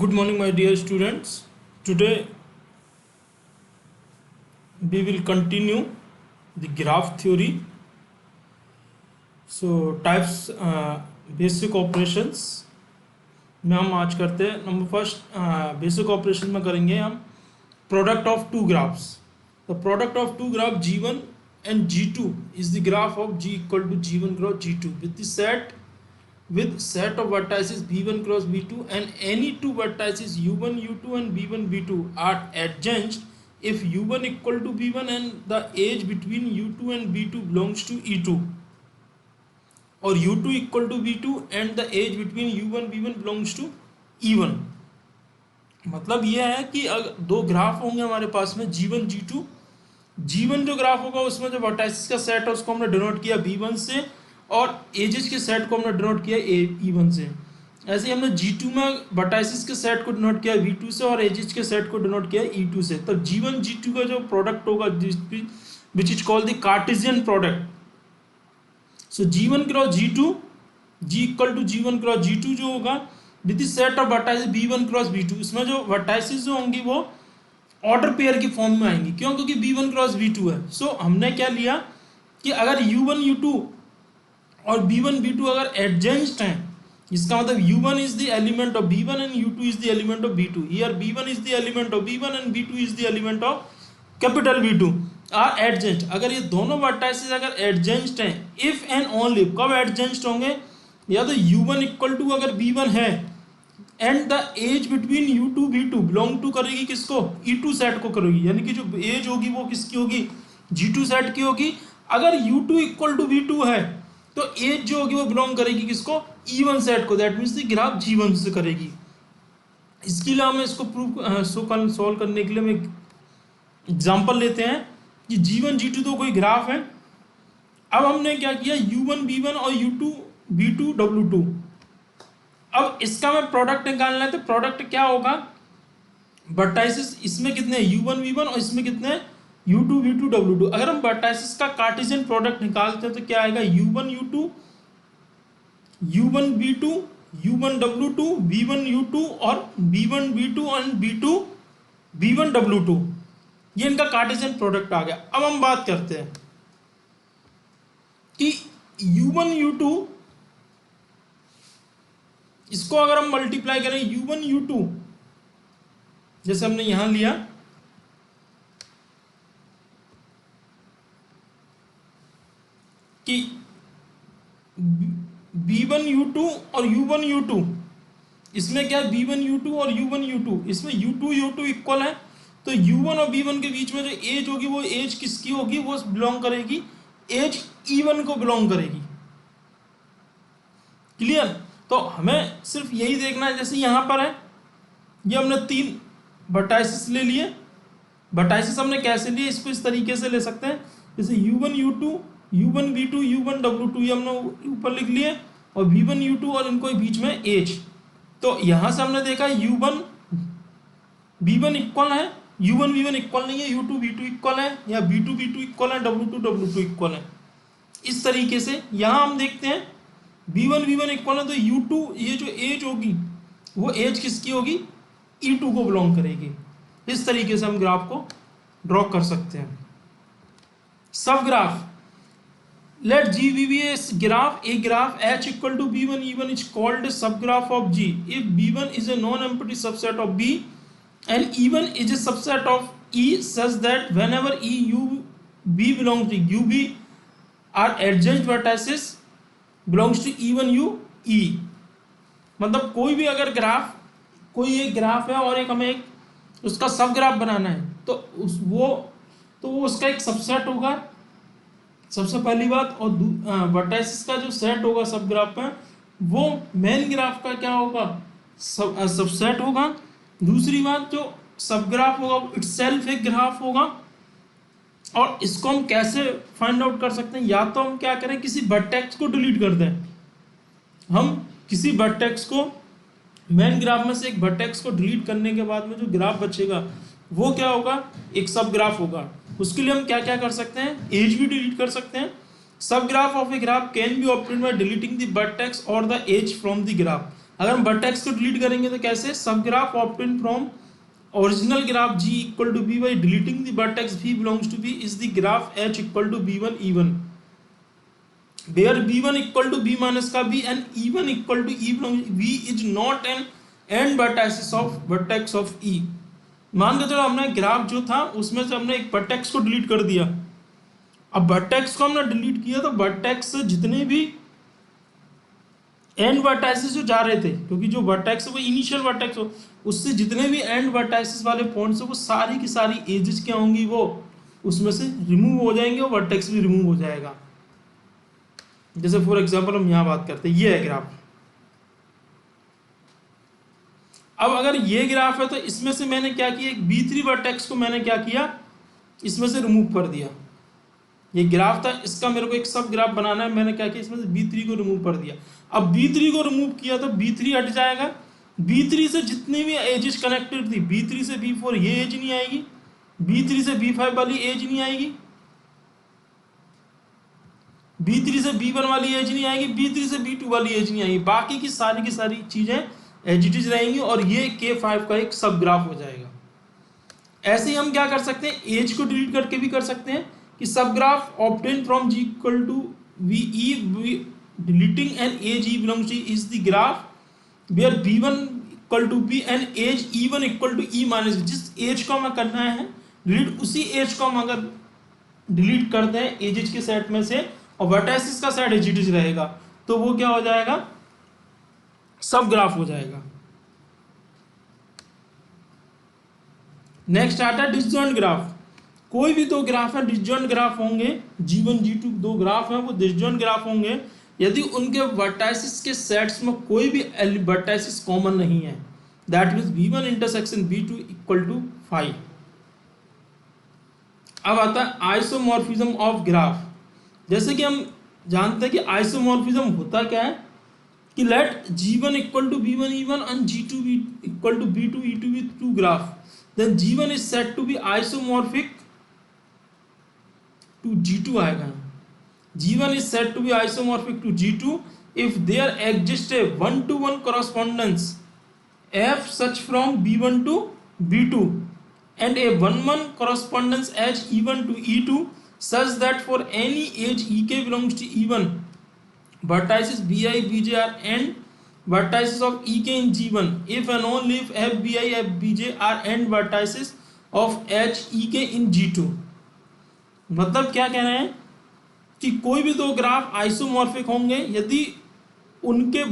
Good morning, my dear students. Today we will continue the graph theory. So types basic operations में हम आज करते हैं. Number first basic operation में करेंगे हम product of two graphs. The product of two graph G1 and G2 is the graph of G equal to G1 cross G2 with set of vertices V1 cross V2 and any two vertices U1 U2 and V1 V2 are adjacent if U1 equal to V1 and the edge between U2 and V2 belongs to E2 or U2 equal to V2 and the edge between U1 V1 belongs to E1. मतलब यह है कि अगर दो graph होंगे हमारे पास में G1 G2. G1 जो ग्राफ होगा उसमें जो वर्टाइसिस का सेट है उसको हमने डिनोट किया V1 से और एजेस के सेट को हमने डिनोट किया E1 से. ऐसे ही हमने G2 में वर्टाइसिस के सेट को डिनोट किया V2 से और एजेस के सेट को डिनोट किया E2 से. तब G1 G2 का जो प्रोडक्ट होगा which is called the cartesian product. So G1 cross G2 G equal to G1 cross G2 जो होगा with the set of vertices V1 cross V2. इसमें जो वर्टाइसिस जो होंगी वो ऑर्डर पेयर की फॉर्म में आएंगी. क्यों? क्योंकि V1 क्रॉस V2 है. सो हमने क्या लिया कि अगर U1 U2 और V1 V2 अगर एडजेंस्ट हैं, इसका मतलब U1 is the element of V1 and U2 is the element of V2. Here V1 is the element of V1 and V2 is the element of capital V2 are adjacent. अगर ये दोनों vertices अगर एडजेंस्ट हैं, if and only कब एडजेंस्ट होंगे? या तो U1 equal to अगर V1 है and the edge between U2 V2 belong to करेगी किसको? E2 सेट को करेगी. यानी कि जो एज होगी वो किसकी होगी? G2 सेट की होगी. अगर U2 इक्वल टू V2 है तो एज जो होगी वो बिलोंग करेगी किसको? E1 सेट को. That means the graph G1 से करेगी. इसके लिए हम इसको प्रूव सॉल्व करने के लिए हम एक एग्जांपल लेते हैं कि G1 G2 तो कोई ग्राफ है. अब हमने क्या किया? U1 V1 और U2 V2 W2. अब इसका मैं प्रोडक्ट निकालना है तो प्रोडक्ट क्या होगा? वर्टाइसिस इसमें कितने? U1 V1 और इसमें कितने? U2 V2 W2. अगर हम वर्टाइसिस का कार्टेशियन प्रोडक्ट निकालते हैं तो क्या आएगा? U1 U2 U1 V2 U1 W2 V1 U2 और V1 V2 और V2 V1 W2. ये इनका कार्टेशियन प्रोडक्ट आ गया. अब हम बात करते हैं कि U1 U2 इसको अगर हम मल्टीप्लाई करें U1 U2 जैसे हमने यहां लिया कि V1 U2 और U1 U2 इसमें क्या है? V1 U2 और U1 U2 इसमें U2 U2 इक्वल है तो U1 और V1 के बीच में जो एज होगी वो एज किसकी होगी? वो बिलोंग करेगी एज E1 को बिलोंग करेगी. क्लियर? तो हमें सिर्फ यही देखना है. जैसे यहां पर है ये हमने तीन वर्टाइसिस ले लिए. वर्टाइसिस हमने कैसे लिए? इसको इस तरीके से ले सकते हैं जैसे U1 U2 U1 V2 U1 W2 ये हमने ऊपर लिख लिए और V1 U2 और इनको बीच में एज. तो यहां से हमने देखा U1 V1 इक्वल है, U1 V1 इक्वल नहीं है, U2 V2 इक्वल है या V2 V2 इक्वल है, W2 W2 इक्वल है. इस तरीके से यहां हम देखते हैं V1 V1 इक्वल है तो U2 ये जो एज होगी वो एज किसकी होगी? E2 को बिलोंग करेगी. इस तरीके से हम ग्राफ को ड्रॉ कर सकते हैं. सब graph let G be a graph H equal to B1 E1 is called a subgraph of G if B1 is a non-empty subset of B and E1 is a subset of E such that whenever E U B belongs to UB are adjacent vertices belongs to E1 U E. मतलब कोई भी अगर graph कोई एक graph है और एक हमें एक उसका सब ग्राफ बनाना है तो वो उसका एक सबसेट होगा सबसे पहली बात. और वर्टाइसिस का जो सेट होगा सब ग्राफ में वो मेन ग्राफ का क्या होगा? सबसेट होगा. दूसरी बात जो सब ग्राफ होगा वो इटसेल्फ एक ग्राफ होगा. और इसको हम कैसे फाइंड आउट कर सकते हैं? या तो हम क्या करें किसी वर्टेक्स को डिलीट कर दें. हम किसी वर्टेक्स को मेन ग्राफ में से एक वर्टेक्स को डिलीट करने के बाद में जो ग्राफ बचेगा वो क्या होगा? एक सब ग्राफ होगा. उसके लिए हम क्या क्या कर सकते हैं? एज भी डिलीट कर सकते हैं. Subgraph of a graph can be obtained by deleting the vertex और the edge from the graph. अगर हम वर्टेक्स को डिलीट करेंगे तो कैसे, सब graph obtain from original graph G equal to B by deleting the vertex V belongs to B is the graph H equal to B1 E1 where B1 equal to B minus का B and E1 equal to E belongs V is not an end vertices of vertex of E। मान के चलो हमने graph जो था उसमें से हमने एक वर्टेक्स को डिलीट कर दिया। अब वर्टेक्स को हमने डिलीट किया तो वर्टेक्स जितने भी एंड वर्टाइसेस जो जा रहे थे, क्योंकि जो वर्टेक्स है वो इनिशियल वर्टेक्स हो, उससे जितने भी एंड वर्टाइसेस वाले पॉइंट्स है वो सारी की सारी एजेस क्या होंगी, वो उसमें से रिमूव हो जाएंगे और वर्टेक्स भी रिमूव हो जाएगा। जैसे फॉर एग्जांपल हम यहां बात करते हैं, ये है ग्राफ। अब अगर ये ग्राफ है तो इसमें से मैंने क्या किया, एक B3 वर्टेक्स को मैंने क्या किया, इसमें से रिमूव कर दिया। ये ग्राफ था, इसका मेरे को एक सब ग्राफ बनाना है, मैंने क्या किया, इसमें से B3 को रिमूव कर दिया। अब B3 को रिमूव किया तो B3 हट जाएगा। B3 से जितनी भी एजेस कनेक्टेड थी, B3 से B4 ये एज नहीं आएगी, B3 से B5 वाली एज नहीं आएगी, B3 से B1 वाली एज नहीं आएगी, B3 से B2 वाली एज नहीं आएगी, बाकी की सारी चीजें एज इट इज रहेंगी और ये K5 का एक सब ग्राफ हो जाएगा। ऐसे ही हम क्या कर सकते हैं, एज को डिलीट करके भी कर सकते हैं कि सब graph obtain from G equal to VE deleting and edge E belongs to is the graph where B1 equal to B and edge E1 equal to E minus. जिस एज को हमें करना है डिलीट, उसी एज को हम अगर delete करते हैं एजेज के सेट में से और वर्टाइसिस का सेट एज इट इज रहेगा तो वो क्या हो जाएगा, सब ग्राफ हो जाएगा। नेक्स्ट आता है डिसजॉइंट ग्राफ। कोई भी दो ग्राफ है डिसजॉइंट ग्राफ होंगे, G1 G2 दो ग्राफ हैं वो डिसजॉइंट ग्राफ होंगे यदि उनके वर्टाइसिस के सेट्स में कोई भी वर्टाइसिस कॉमन नहीं है, that means V1 intersection B2 equal to 5। अब आता है आइसोमॉर्फिज्म ऑफ ग्राफ। जैसे कि हम जानते हैं कि आइसोमॉर्फिज्म होता क्या है कि let G1 equal to B1 E1 and G2 equal to B2 E2 with two graph, then G1 is said to be isomorphic to G2 आएगा। G1 is said to be isomorphic to G2 if there exists a one-to-one correspondence f such from B1 to B2 and a one-one correspondence as E1 to E2 such that for any age ek belongs to E1, vertices Bi Bj are end vertices of ek in G1 if and only if Fbi Fbj are end vertices of H ek in G2। मतलब क्या कह रहे हैं कि कोई भी दो graph isomorphic होंगे यदि उनके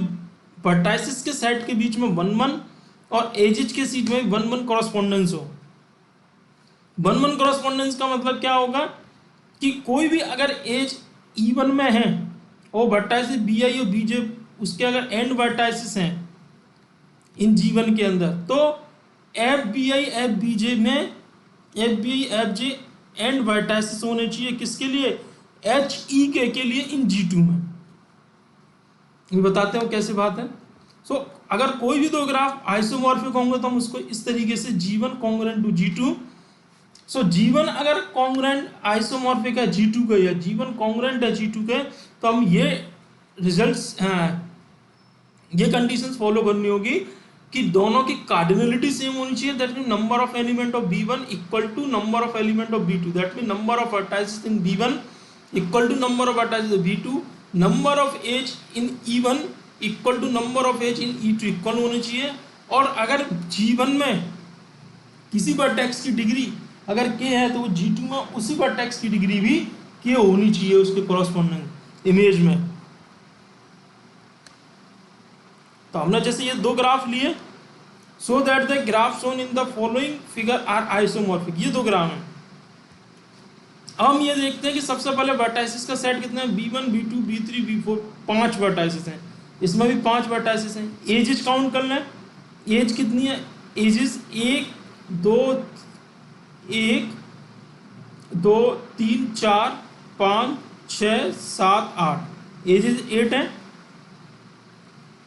वर्टाइसिस के सेट के बीच में 1-1 और एजेज के सीट में 1-1 कॉरस्पॉन्डेंस हो। 1-1 कॉरस्पॉन्डेंस का मतलब क्या होगा कि कोई भी अगर एज E1 में है और वर्टाइसिस Bi और Bj उसके अगर एंड वर्टाइसिस हैं इन G1 के अंदर तो Fbi Fbj में Fbi Fj एंड वर्टाइसिस होने चाहिए किसके लिए, Hek के लिए इन G2 में। ये बताते हो कैसे बात है। अगर कोई भी दो ग्राफ आइसोमॉर्फिक होंगे तो हम उसको इस तरीके से G1 congruent to G2। G1 अगर कॉन्ग्रुएंट आइसोमॉर्फिक है G2 का या G1 कॉन्ग्रुएंट है G2 के तो हम ये रिजल्ट्स ये कंडीशंस फॉलो करनी होगी कि दोनों की कार्डिनलिटी सेम होनी चाहिए। That mean number of element of B1 equal to number of element of B2। That mean number of vertices in B1 equal to number of vertices in B2। Number of edge in E1 equal to number of edge in E2 equal होनी चाहिए। और अगर G1 में किसी vertex की degree अगर K है तो वो G2 में उसी वर्टेक्स की डिग्री भी K होनी चाहिए उसके कॉरस्पॉन्डिंग इमेज में। तो हमने जैसे ये दो ग्राफ लिए, so that the graph shown in the following figure are isomorphic. ये दो ग्राफ हैं। अब हम ये देखते हैं कि सबसे पहले वर्टाइसिस का सेट कितना है, B1 B2 B3 B4 5 vertices हैं, इसमें भी 5 वर्टाइसिस हैं। एजेस काउंट कर लें, एज कितनी है, एजेस 1 2 3 4 5 6 7 8 एजेस 8 हैं।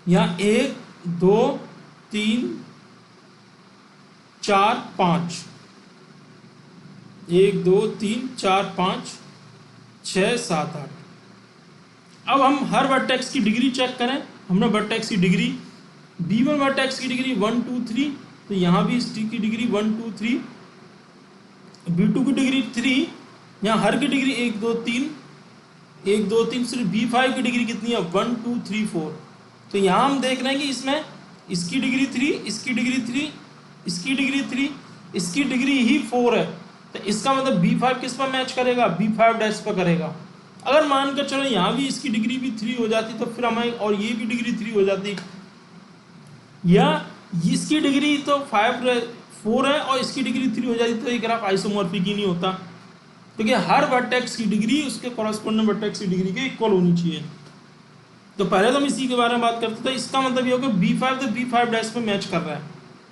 यहाँ 1 2 3 4 5 1 2 3 4 5 6 7 8। अब हम हर वर्टेक्स की डिग्री चेक करें। हमने वर्टेक्स की डिग्री B1 वर्टेक्स की डिग्री 1 2 3, तो यहाँ भी इस की डिग्री 1 2 3, B2 की डिग्री 3, यहाँ हर की डिग्री 1 2 3 1 2 3, सिर्फ B5 की डिग्री कितनी है 1 2 3 4। तो यहाँ हम देख रहे हैं कि इसमें इसकी डिग्री 3, इसकी डिग्री 3, इसकी डिग्री 3, इसकी डिग्री ही 4 है। तो इसका मतलब B5 किस पर मैच करेगा, B5 डैश पर करेगा। अगर मानकर चलो यहाँ भी इसकी डिग्री भी 3 हो जाती तो फिर हमारी, और ये भी डिग्री 3 हो जाती, या इसकी डिग्री तो 4 है और इसकी डिग्री 3 हो जाती, तो ये ग्राफ आइसोमॉर्फिक ही नहीं होता, क्योंकि हर वर्टेक्स की डिग्री उसके कॉरस्पॉन्डिंग वर्टेक्स की डिग्री के इक्वल होनी चाहिए। तो पहले तो हम इसी के बारे में बात करते थे। इसका मतलब ये होगा B5 तो B5 डैश पे मैच कर रहा है,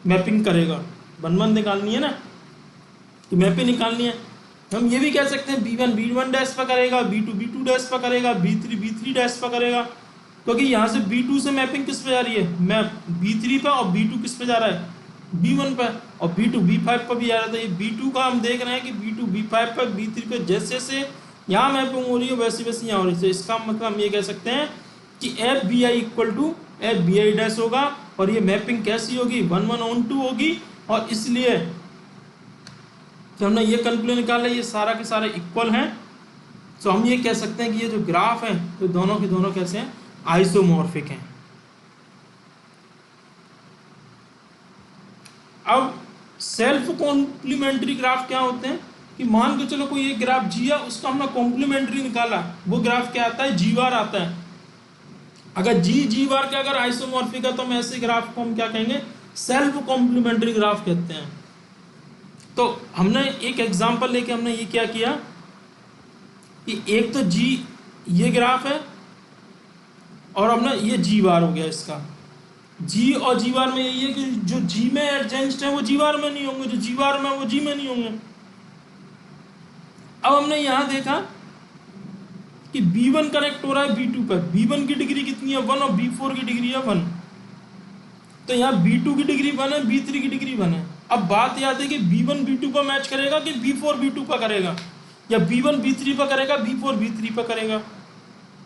मैपिंग करेगा। 1 1 निकालनी है ना, तो मैपिंग निकालनी है। हम ये भी कह सकते हैं B1 B1 डैश पर करेगा, B2 B2 डैश पर करेगा, B3 B3 डैश पर करेगा, क्योंकि यहाँ से B2 से मैपिंग किस पे जा रही है, मैप B3 पे, और B2 किस पे जा रहा है, B1 पे, और B2 B5 पर भी जा रहा था। ये B2 का हम देख रहे हैं कि B2 B5 पर, B3 पे जैसे जैसे यहाँ मैपिंग हो रही है वैसे वैसे यहाँ हो रही है। तो इसका मतलब हम ये कह सकते हैं कि FBI equal to FBI dash होगा, और ये मैपिंग कैसी होगी 1 1 on 2 होगी, और इसलिए कि हमने ये कंक्लूजन निकाला ये सारा के सारे इक्वल हैं। तो हम ये कह सकते हैं कि ये जो ग्राफ है तो दोनों के दोनों कैसे हैं, आइसोमॉर्फिक हैं। अब सेल्फ कॉम्प्लीमेंट्री ग्राफ क्या होते हैं, कि मान के चलो कोई एक ग्राफ जी है, उसका हमने कॉम्प्लीमेंट्री निकाला, वो ग्राफ क्या आता है, जी बार आता है। अगर जी बार के अगर आइसोमॉर्फिक है तो हम ऐसे ग्राफ को हम क्या कहेंगे, सेल्फ कॉम्प्लीमेंट्री ग्राफ कहते हैं। तो हमने एक एग्जांपल लेके हमने ये क्या किया कि एक तो जी ये ग्राफ है, और हमने ये जी बार हो गया इसका। जी और जी बार में यही है कि जो जी में एडजेंस्ट है वो जी बार में नहीं होंगे, जो जी बार में वो जी में नहीं होंगे। अब हमने यहां देखा कि B1 कनेक्ट हो रहा है B2 पर, B1 की डिग्री कितनी है 1 और B4 की डिग्री है 1, तो यहाँ B2 की डिग्री 1 है, B3 की डिग्री 1 है। अब बात याद है कि B1 B2 पर मैच करेगा कि B4 B2 पर करेगा, या B1 B3 पर करेगा, B4 B3 पर करेगा।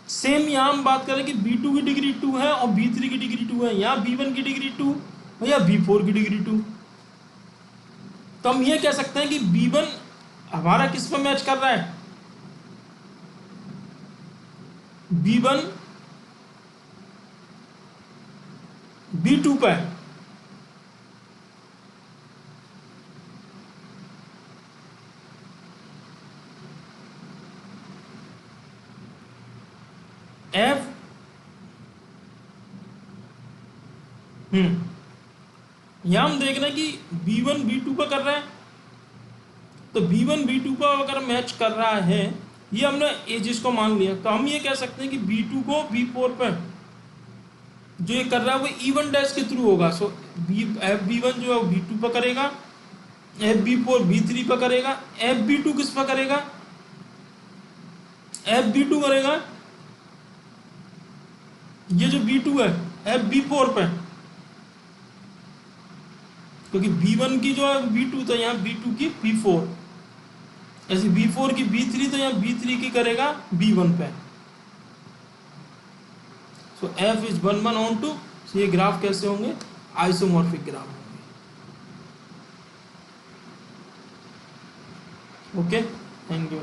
सेम यहाँ हम बात करें कि B2 की डिग्री 2 है और B3 की डिग्री 2 है, यहाँ B1 की डिग्री 2 और या B4 की डिग्री 2। तो हम ये कह सकते हैं कि B1 हमारा किस पर मैच कर रहा है, B1 B2 पर। F यहां हम देख रहे हैं कि B1 B2 पर कर रहा है, तो B1 B2 पर अगर मैच कर रहा है, ये हमने एजिस को मान लिया, तो हम ये कह सकते हैं कि B2 को B4 पर जो ये कर रहा है वो E1 डैश के थ्रू होगा। सो FB1 जो है B2 पर करेगा, FB4 B3 पर करेगा, FB2 किस पर करेगा, FB2 करेगा ये जो B2 है FB4 पे, क्योंकि B1 की जो है B2 तो यहाँ B2 की B4, ऐसे B4 की B3 तो यहाँ B3 की करेगा B1 पे। सो F इज 1 1 on 2। तो ये ग्राफ कैसे होंगे, आइसोमॉर्फिक ग्राफ होंगे। Okay, thank you.